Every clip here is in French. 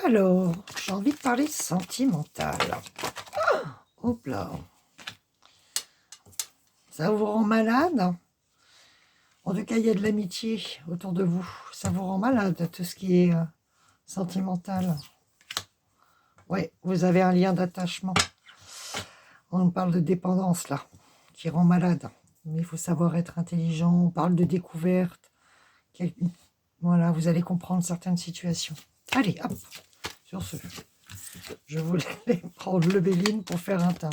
Alors, j'ai envie de parler sentimental. Hop là. Ça vous rend malade? En tout cas, il y a de l'amitié autour de vous. Ça vous rend malade, tout ce qui est sentimental. Oui, vous avez un lien d'attachement. On parle de dépendance, là, qui rend malade. Mais il faut savoir être intelligent. On parle de découverte. Voilà, vous allez comprendre certaines situations. Allez, hop. Sur ce, je voulais prendre le Béline pour faire un tas.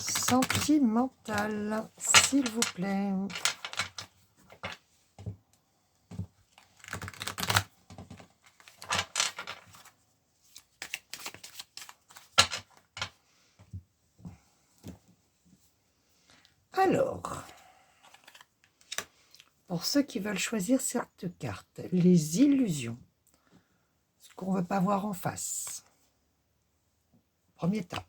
Sentimental, s'il vous plaît. Alors, pour ceux qui veulent choisir cette carte, les illusions, ce qu'on ne veut pas voir en face. Premier tas.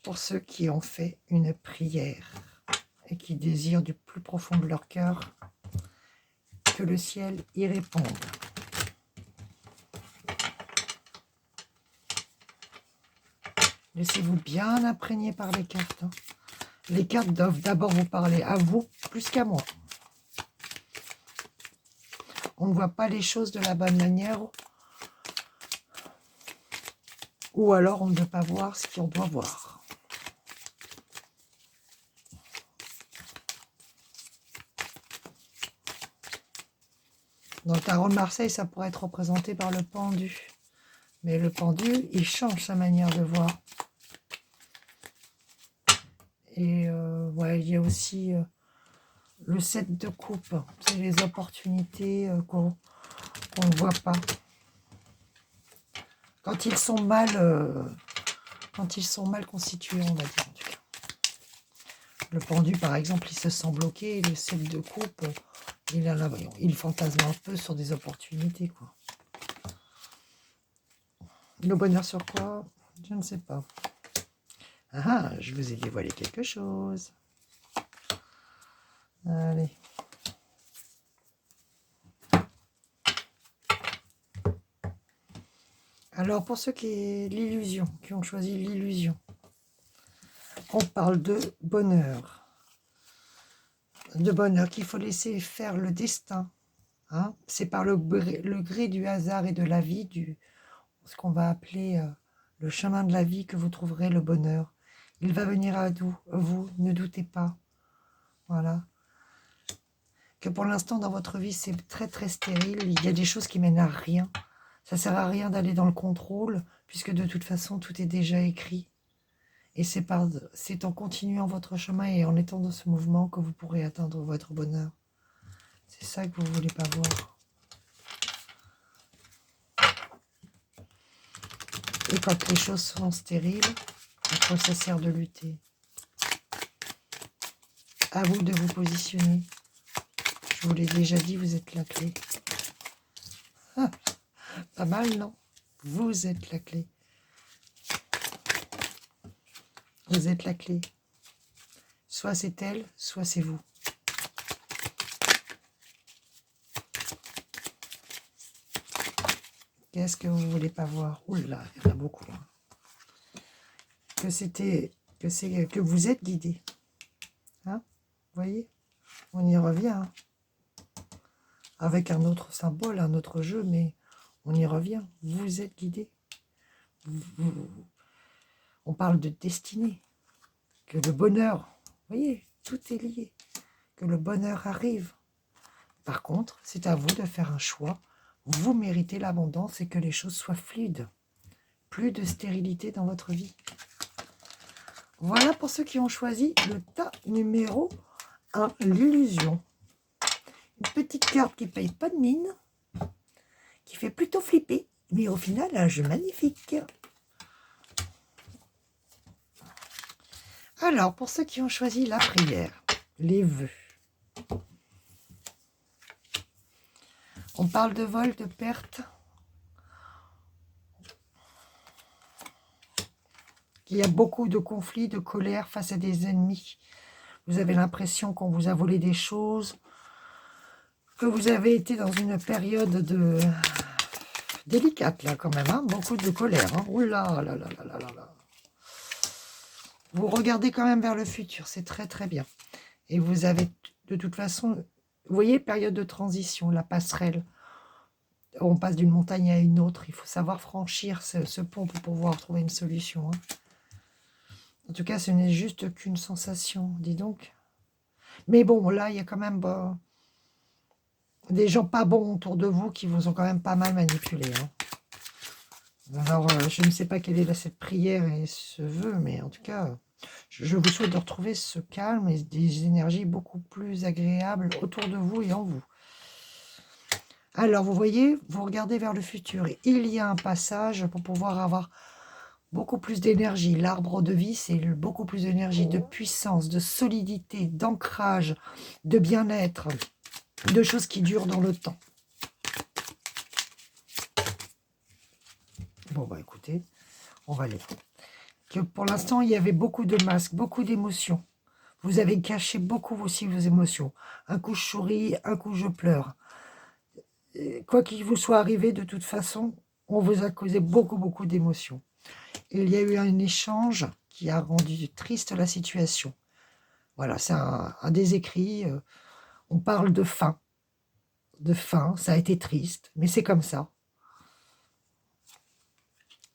Pour ceux qui ont fait une prière et qui désirent du plus profond de leur cœur que le ciel y réponde. Laissez-vous bien imprégner par les cartes. Les cartes doivent d'abord vous parler à vous plus qu'à moi. On ne voit pas les choses de la bonne manière. Ou alors on ne veut pas voir ce qu'on doit voir. Dans le tarot de Marseille, ça pourrait être représenté par le pendu. Mais le pendu, il change sa manière de voir. Et ouais, il y a aussi le 7 de coupe. C'est les opportunités qu'on ne voit pas. Quand ils sont mal constitués, on va dire en tout cas. Le pendu, par exemple, il se sent bloqué. Le 7 de coupe, il fantasme un peu sur des opportunités, quoi. Le bonheur sur quoi? Je ne sais pas. Ah, je vous ai dévoilé quelque chose. Allez. Alors, pour ceux qui ont choisi l'illusion, on parle de bonheur. De bonheur qu'il faut laisser faire le destin. Hein. C'est par le gré du hasard et de la vie, ce qu'on va appeler le chemin de la vie, que vous trouverez le bonheur. Il va venir à vous, ne doutez pas. Voilà. Que pour l'instant, dans votre vie, c'est très très stérile. Il y a des choses qui mènent à rien. Ça ne sert à rien d'aller dans le contrôle, puisque de toute façon, tout est déjà écrit. Et c'est en continuant votre chemin et en étant dans ce mouvement que vous pourrez atteindre votre bonheur. C'est ça que vous ne voulez pas voir. Et quand les choses sont stériles, à quoi ça sert de lutter? À vous de vous positionner. Je vous l'ai déjà dit, vous êtes la clé. Ah, pas mal, non? Vous êtes la clé. Vous êtes la clé. Soit c'est elle, soit c'est vous. Qu'est-ce que vous voulez pas voir? Oula, il y en a beaucoup. Hein. Que vous êtes guidé. Hein? Vous voyez? On y revient. Hein? Avec un autre symbole, un autre jeu, mais on y revient. Vous êtes guidé. On parle de destinée. Que le bonheur, vous voyez, tout est lié. Que le bonheur arrive. Par contre, c'est à vous de faire un choix. Vous méritez l'abondance et que les choses soient fluides. Plus de stérilité dans votre vie. Voilà pour ceux qui ont choisi le tas numéro 1, l'illusion. Une petite carte qui ne paye pas de mine, qui fait plutôt flipper, mais au final, un jeu magnifique. Alors, pour ceux qui ont choisi la prière, les vœux. On parle de vol, de perte. Il y a beaucoup de conflits, de colère face à des ennemis. Vous avez l'impression qu'on vous a volé des choses, que vous avez été dans une période délicate, là, quand même, hein. Beaucoup de colère, hein. Ouh là là là là là là là. Vous regardez quand même vers le futur, c'est très très bien. Et vous avez, de toute façon, vous voyez, période de transition, la passerelle. On passe d'une montagne à une autre. Il faut savoir franchir ce pont pour pouvoir trouver une solution, hein. En tout cas, ce n'est juste qu'une sensation, dis donc. Mais bon, là, il y a quand même des gens pas bons autour de vous qui vous ont quand même pas mal manipulé, hein. Alors, je ne sais pas quelle est cette prière et ce vœu, mais en tout cas, je vous souhaite de retrouver ce calme et des énergies beaucoup plus agréables autour de vous et en vous. Alors, vous voyez, vous regardez vers le futur. Et il y a un passage pour pouvoir avoir beaucoup plus d'énergie. L'arbre de vie, c'est beaucoup plus d'énergie, de puissance, de solidité, d'ancrage, de bien-être, de choses qui durent dans le temps. Bon, bah écoutez, on va aller. Que pour l'instant, il y avait beaucoup de masques, beaucoup d'émotions. Vous avez caché beaucoup aussi vos émotions. Un coup, je souris, un coup, je pleure. Quoi qu'il vous soit arrivé, de toute façon, on vous a causé beaucoup, beaucoup d'émotions. Il y a eu un échange qui a rendu triste la situation. Voilà, c'est un des écrits. On parle de fin. De fin, ça a été triste, mais c'est comme ça.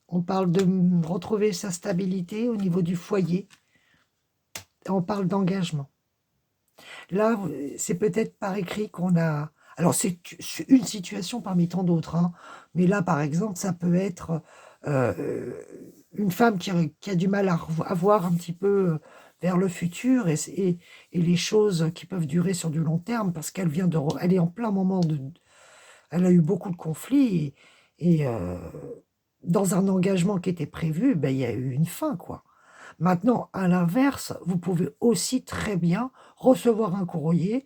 On parle de retrouver sa stabilité au niveau du foyer. On parle d'engagement. Là, c'est peut-être par écrit qu'on a... Alors, c'est une situation parmi tant d'autres, hein. Mais là, par exemple, ça peut être une femme qui a du mal à voir un petit peu vers le futur et les choses qui peuvent durer sur du long terme parce qu'elle vient elle est en plein moment de... Elle a eu beaucoup de conflits et dans un engagement qui était prévu, ben, il y a eu une fin, quoi. Maintenant, à l'inverse, vous pouvez aussi très bien recevoir un courrier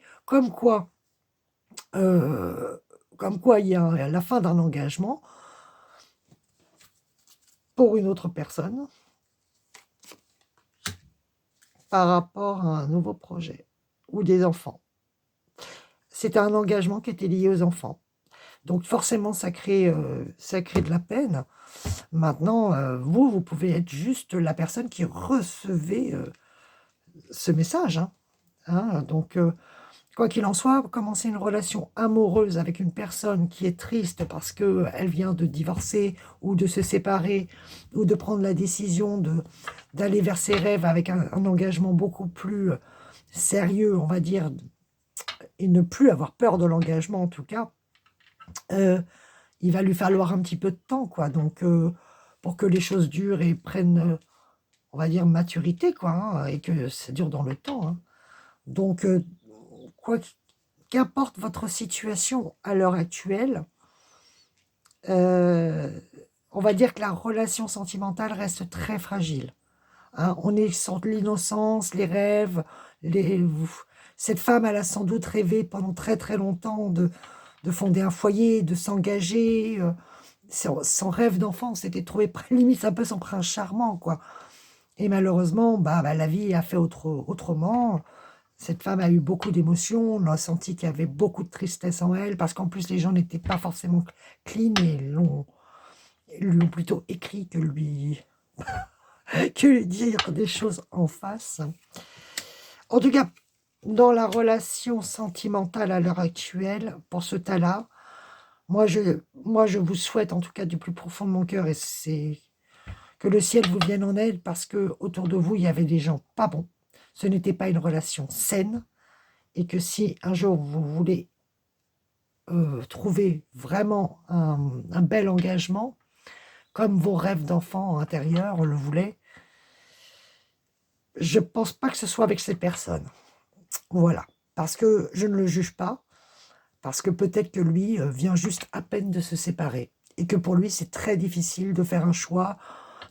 euh, comme quoi il y a la fin d'un engagement pour une autre personne par rapport à un nouveau projet ou des enfants. C'était un engagement qui était lié aux enfants. Donc forcément, ça crée de la peine. Maintenant, vous pouvez être juste la personne qui recevait ce message, hein. Hein, donc, quoi qu'il en soit, commencer une relation amoureuse avec une personne qui est triste parce qu'elle vient de divorcer ou de se séparer ou de prendre la décision d'aller vers ses rêves avec un engagement beaucoup plus sérieux, on va dire, et ne plus avoir peur de l'engagement en tout cas, il va lui falloir un petit peu de temps, quoi. Donc, pour que les choses durent et prennent, on va dire, maturité, quoi, hein, et que ça dure dans le temps, hein. Donc, quoi qu'importe votre situation à l'heure actuelle, on va dire que la relation sentimentale reste très fragile, hein. On est sur de l'innocence, les rêves, cette femme, elle a sans doute rêvé pendant très très longtemps de fonder un foyer, de s'engager. Son rêve d'enfant, c'était trouver limite un peu son prince charmant, quoi. Et malheureusement, la vie a fait autrement. Cette femme a eu beaucoup d'émotions, on a senti qu'il y avait beaucoup de tristesse en elle, parce qu'en plus les gens n'étaient pas forcément clean et lui ont plutôt écrit que lui dire des choses en face. En tout cas, dans la relation sentimentale à l'heure actuelle, pour ce tas-là, moi je vous souhaite en tout cas du plus profond de mon cœur, et c'est que le ciel vous vienne en aide, parce que autour de vous, il y avait des gens pas bons. Ce n'était pas une relation saine, et que si un jour vous voulez trouver vraiment un bel engagement, comme vos rêves d'enfant intérieurs le voulaient, je ne pense pas que ce soit avec ces personnes. Voilà. Parce que je ne le juge pas, parce que peut-être que lui vient juste à peine de se séparer, et que pour lui, c'est très difficile de faire un choix,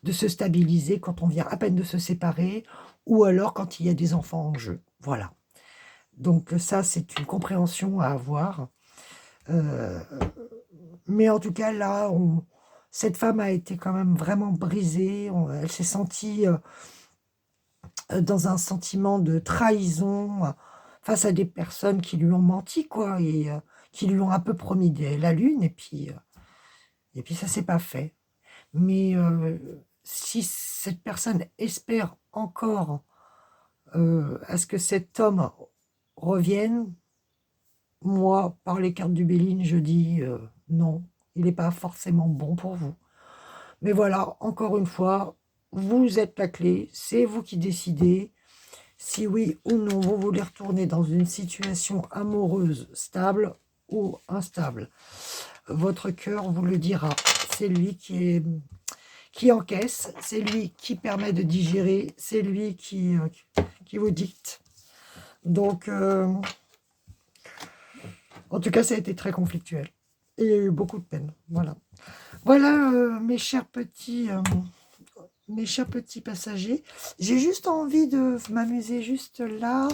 de se stabiliser quand on vient à peine de se séparer, ou alors quand il y a des enfants en jeu. Voilà. Donc ça, c'est une compréhension à avoir. Mais en tout cas, là, Cette femme a été quand même vraiment brisée. Elle s'est sentie dans un sentiment de trahison face à des personnes qui lui ont menti, quoi, et qui lui ont un peu promis la lune, et puis ça s'est pas fait. Mais si cette personne espère encore à ce que cet homme revienne, moi, par les cartes du Béline, je dis non, il n'est pas forcément bon pour vous. Mais voilà, encore une fois, vous êtes la clé, c'est vous qui décidez. Si oui ou non, vous voulez retourner dans une situation amoureuse stable ou instable. Votre cœur vous le dira. C'est lui qui encaisse, c'est lui qui permet de digérer, c'est lui qui vous dicte. Donc, en tout cas, ça a été très conflictuel. Et il y a eu beaucoup de peine. Voilà. Voilà, mes chers petits passagers. J'ai juste envie de m'amuser juste là.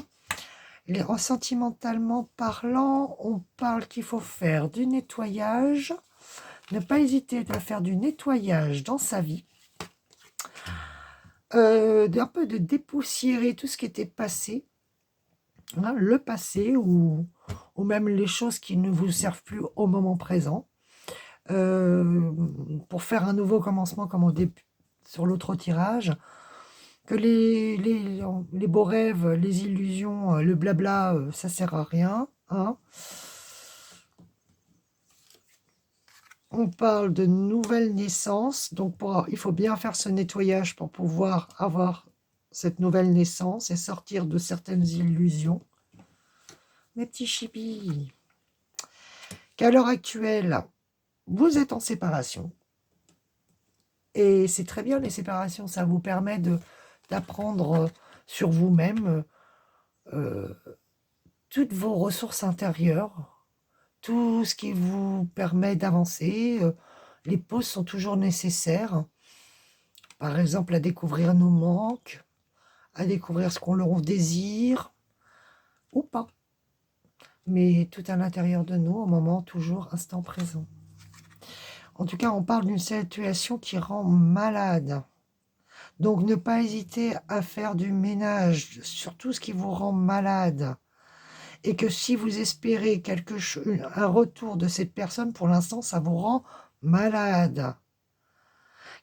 Sentimentalement parlant, on parle qu'il faut faire du nettoyage. Ne pas hésiter à faire du nettoyage dans sa vie. Un peu de dépoussiérer tout ce qui était passé. Hein, le passé ou même les choses qui ne vous servent plus au moment présent. Pour faire un nouveau commencement comme au début sur l'autre tirage. Que les beaux rêves, les illusions, le blabla, ça sert à rien. Hein. On parle de nouvelle naissance, donc il faut bien faire ce nettoyage pour pouvoir avoir cette nouvelle naissance et sortir de certaines illusions. Mes petits chibis, qu'à l'heure actuelle, vous êtes en séparation. Et c'est très bien les séparations, ça vous permet d'apprendre sur vous-même toutes vos ressources intérieures, tout ce qui vous permet d'avancer. Les pauses sont toujours nécessaires. Par exemple, à découvrir nos manques, à découvrir ce qu'on leur désire, ou pas. Mais tout à l'intérieur de nous, au moment toujours instant présent. En tout cas, on parle d'une situation qui rend malade. Donc, ne pas hésiter à faire du ménage sur tout ce qui vous rend malade. Et que si vous espérez un retour de cette personne, pour l'instant, ça vous rend malade.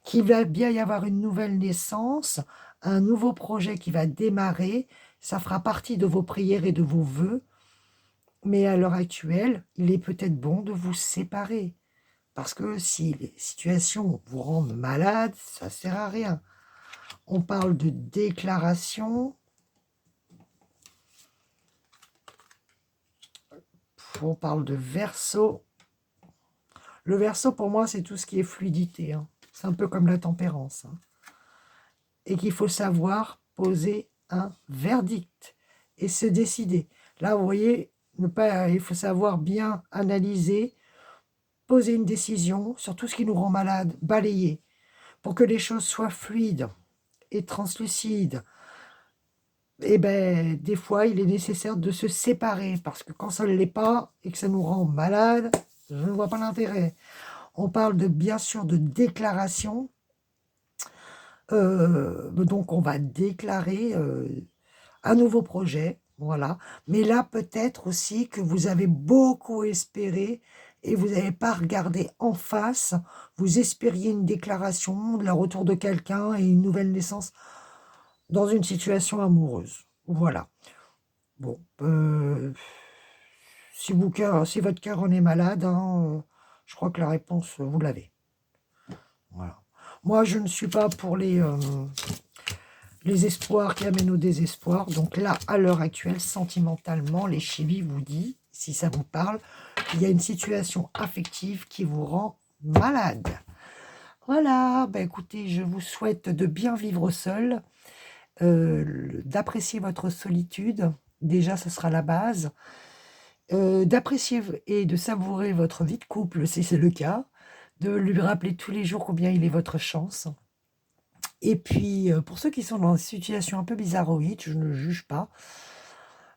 Qu'il va bien y avoir une nouvelle naissance, un nouveau projet qui va démarrer. Ça fera partie de vos prières et de vos vœux. Mais à l'heure actuelle, il est peut-être bon de vous séparer. Parce que si les situations vous rendent malade, ça ne sert à rien. On parle de déclaration. On parle de Verseau. Le Verseau, pour moi, c'est tout ce qui est fluidité. Hein. C'est un peu comme la tempérance. Hein. Et qu'il faut savoir poser un verdict et se décider. Là, vous voyez, il faut savoir bien analyser, poser une décision sur tout ce qui nous rend malade, balayer, pour que les choses soient fluides et translucides. Et ben, des fois, il est nécessaire de se séparer, parce que quand ça ne l'est pas et que ça nous rend malade, je ne vois pas l'intérêt. On parle bien sûr de déclaration. Donc, on va déclarer un nouveau projet, voilà. Mais là, peut-être aussi que vous avez beaucoup espéré et vous n'avez pas regardé en face. Vous espériez une déclaration, le retour de quelqu'un et une nouvelle naissance dans une situation amoureuse. Voilà. Bon, si votre cœur en est malade, hein, je crois que la réponse, vous l'avez. Voilà. Moi, je ne suis pas pour les espoirs qui amènent au désespoir. Donc là, à l'heure actuelle, sentimentalement, les chibis vous disent, si ça vous parle, il y a une situation affective qui vous rend malade. Voilà, ben écoutez, je vous souhaite de bien vivre seul, d'apprécier votre solitude. Déjà, ce sera la base. D'apprécier et de savourer votre vie de couple, si c'est le cas. De lui rappeler tous les jours combien il est votre chance. Et puis, pour ceux qui sont dans des situations un peu bizarroïdes, je ne juge pas,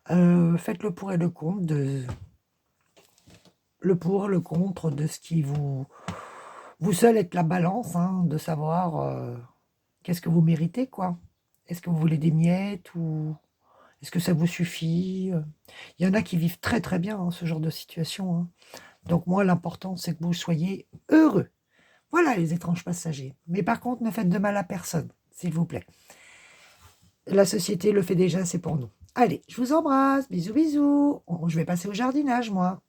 faites le pour et le contre le pour, le contre de ce qui vous Vous seul êtes la balance, hein, de savoir qu'est-ce que vous méritez, quoi. Est-ce que vous voulez des miettes ou est-ce que ça vous suffit? Il y en a qui vivent très très bien hein, ce genre de situation. Hein. Donc moi, l'important, c'est que vous soyez heureux. Voilà les étranges passagers. Mais par contre, ne faites de mal à personne, s'il vous plaît. La société le fait déjà, c'est pour nous. Allez, je vous embrasse. Bisous, bisous. Je vais passer au jardinage, moi.